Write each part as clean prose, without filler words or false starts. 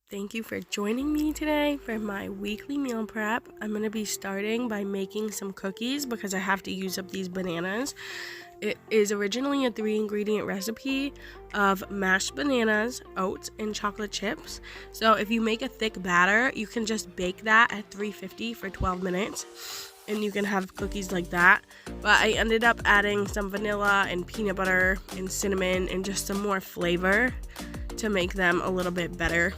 Thank you for joining me today for my weekly meal prep. I'm going to be starting by making some cookies because I have to use up these bananas. It is originally a 3-ingredient recipe of mashed bananas, oats, and chocolate chips. So if you make a thick batter, you can just bake that at 350 for 12 minutes. And you can have cookies like that. But I ended up adding some vanilla and peanut butter and cinnamon and just some more flavor to make them a little bit better.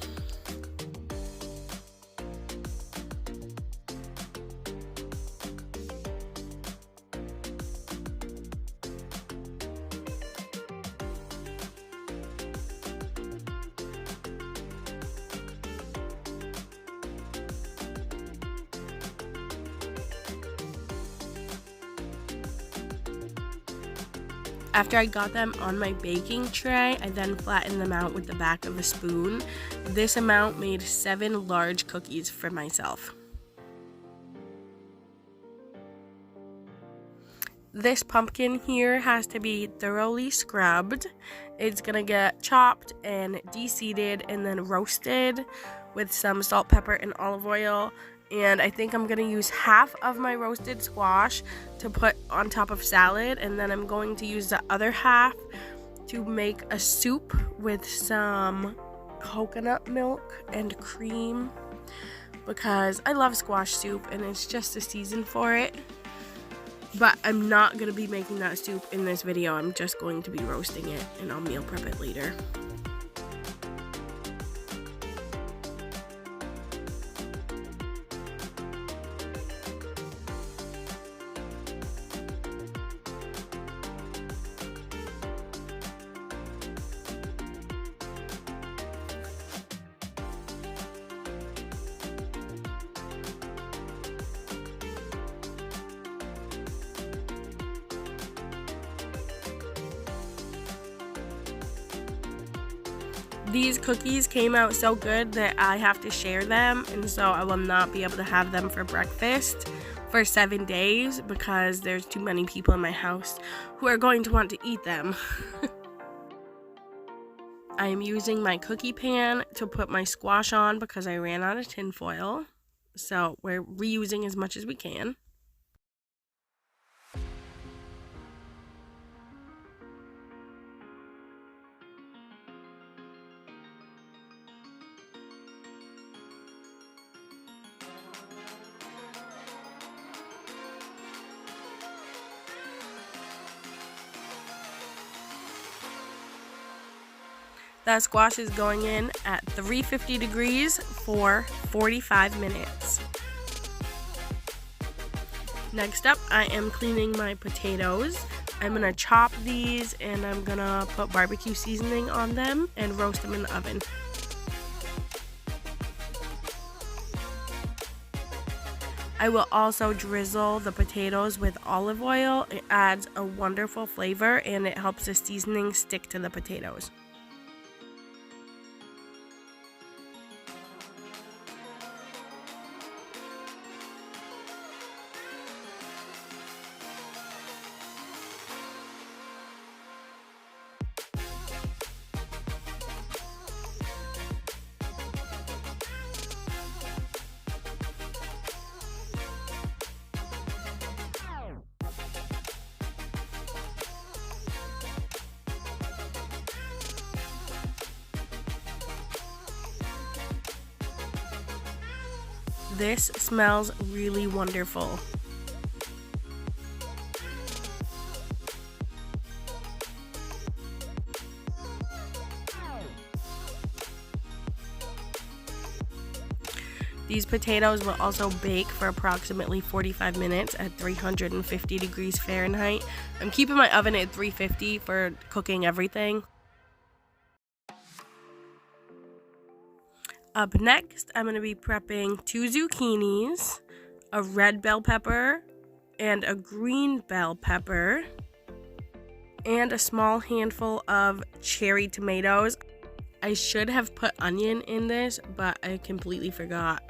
After I got them on my baking tray, I then flattened them out with the back of a spoon. This amount made 7 large cookies for myself. This pumpkin here has to be thoroughly scrubbed. It's gonna get chopped and de-seeded and then roasted with some salt, pepper, and olive oil. And I think I'm gonna use half of my roasted squash to put on top of salad, and then I'm going to use the other half to make a soup with some coconut milk and cream because I love squash soup and it's just the season for it. But I'm not gonna be making that soup in this video. I'm just going to be roasting it and I'll meal prep it later. These cookies came out so good that I have to share them, and so I will not be able to have them for breakfast for 7 days because there's too many people in my house who are going to want to eat them. I am using my cookie pan to put my squash on because I ran out of tin foil, so we're reusing as much as we can. That squash is going in at 350 degrees for 45 minutes. Next up, I am cleaning my potatoes. I'm gonna chop these and I'm gonna put barbecue seasoning on them and roast them in the oven. I will also drizzle the potatoes with olive oil. It adds a wonderful flavor and it helps the seasoning stick to the potatoes. This smells really wonderful. These potatoes will also bake for approximately 45 minutes at 350 degrees Fahrenheit. I'm keeping my oven at 350 for cooking everything. Up next, I'm going to be prepping 2 zucchinis, a red bell pepper, and a green bell pepper, and a small handful of cherry tomatoes. I should have put onion in this, but I completely forgot.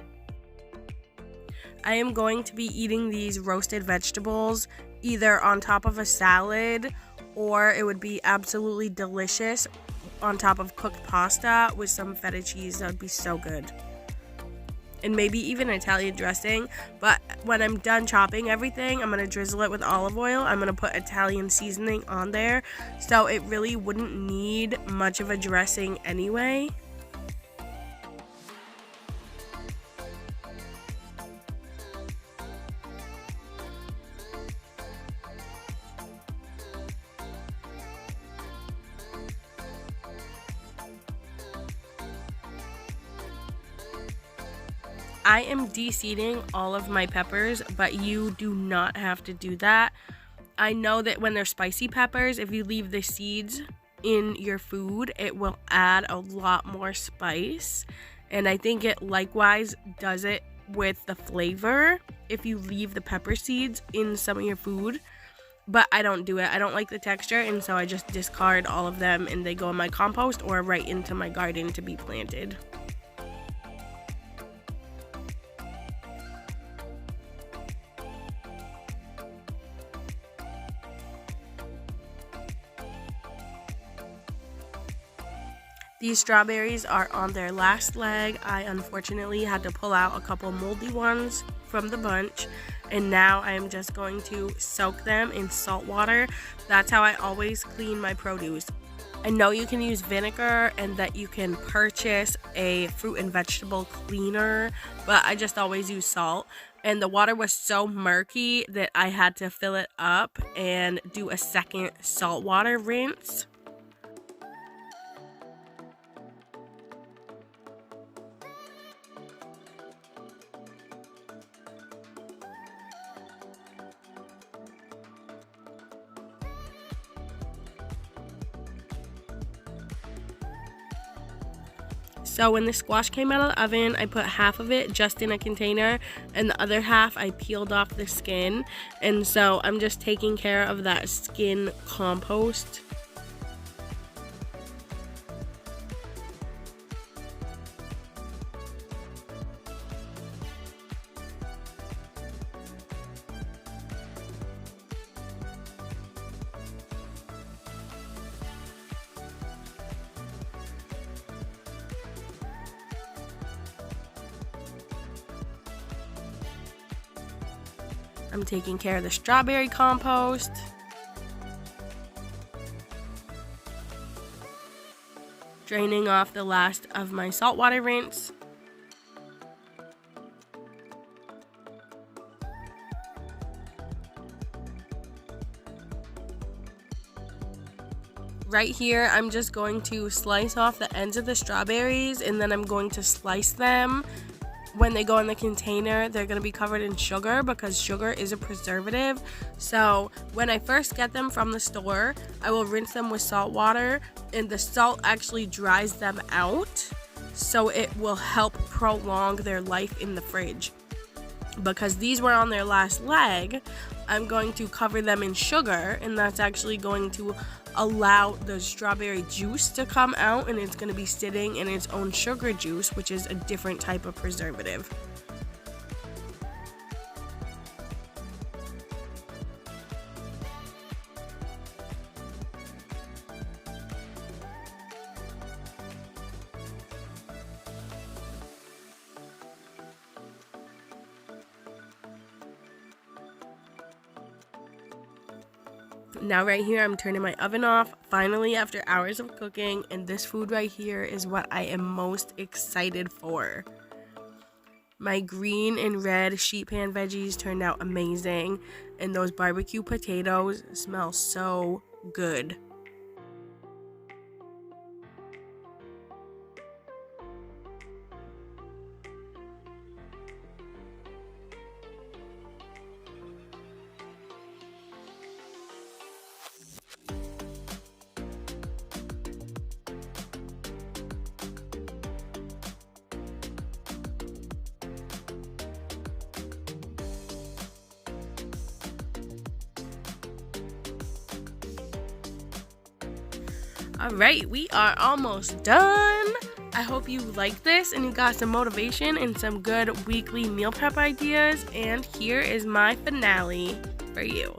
I am going to be eating these roasted vegetables either on top of a salad, or it would be absolutely delicious on top of cooked pasta with some feta cheese. That would be so good. And maybe even Italian dressing. But when I'm done chopping everything, I'm going to drizzle it with olive oil. I'm going to put Italian seasoning on there. So it really wouldn't need much of a dressing anyway. I am de-seeding all of my peppers, but you do not have to do that. I know that when they're spicy peppers, if you leave the seeds in your food, it will add a lot more spice. And I think it likewise does it with the flavor if you leave the pepper seeds in some of your food. But I don't do it. I don't like the texture, and so I just discard all of them and they go in my compost or right into my garden to be planted. These strawberries are on their last leg. I unfortunately had to pull out a couple moldy ones from the bunch, and now I am just going to soak them in salt water. That's how I always clean my produce. I know you can use vinegar and that you can purchase a fruit and vegetable cleaner, but I just always use salt. And the water was so murky that I had to fill it up and do a second saltwater rinse. So when the squash came out of the oven, I put half of it just in a container and the other half I peeled off the skin. And so I'm just taking care of that skin compost. I'm taking care of the strawberry compost. Draining off the last of my saltwater rinse. Right here, I'm just going to slice off the ends of the strawberries, and then I'm going to slice them. When they go in the container, they're going to be covered in sugar because sugar is a preservative. So when I first get them from the store, I will rinse them with salt water, and the salt actually dries them out, so it will help prolong their life in the fridge. Because these were on their last leg, I'm going to cover them in sugar, and that's actually going to allow the strawberry juice to come out, and it's going to be sitting in its own sugar juice, which is a different type of preservative. Now right here, I'm turning my oven off, finally after hours of cooking, and this food right here is what I am most excited for. My green and red sheet pan veggies turned out amazing, and those barbecue potatoes smell so good. Alright, we are almost done. I hope you liked this and you got some motivation and some good weekly meal prep ideas. And here is my finale for you.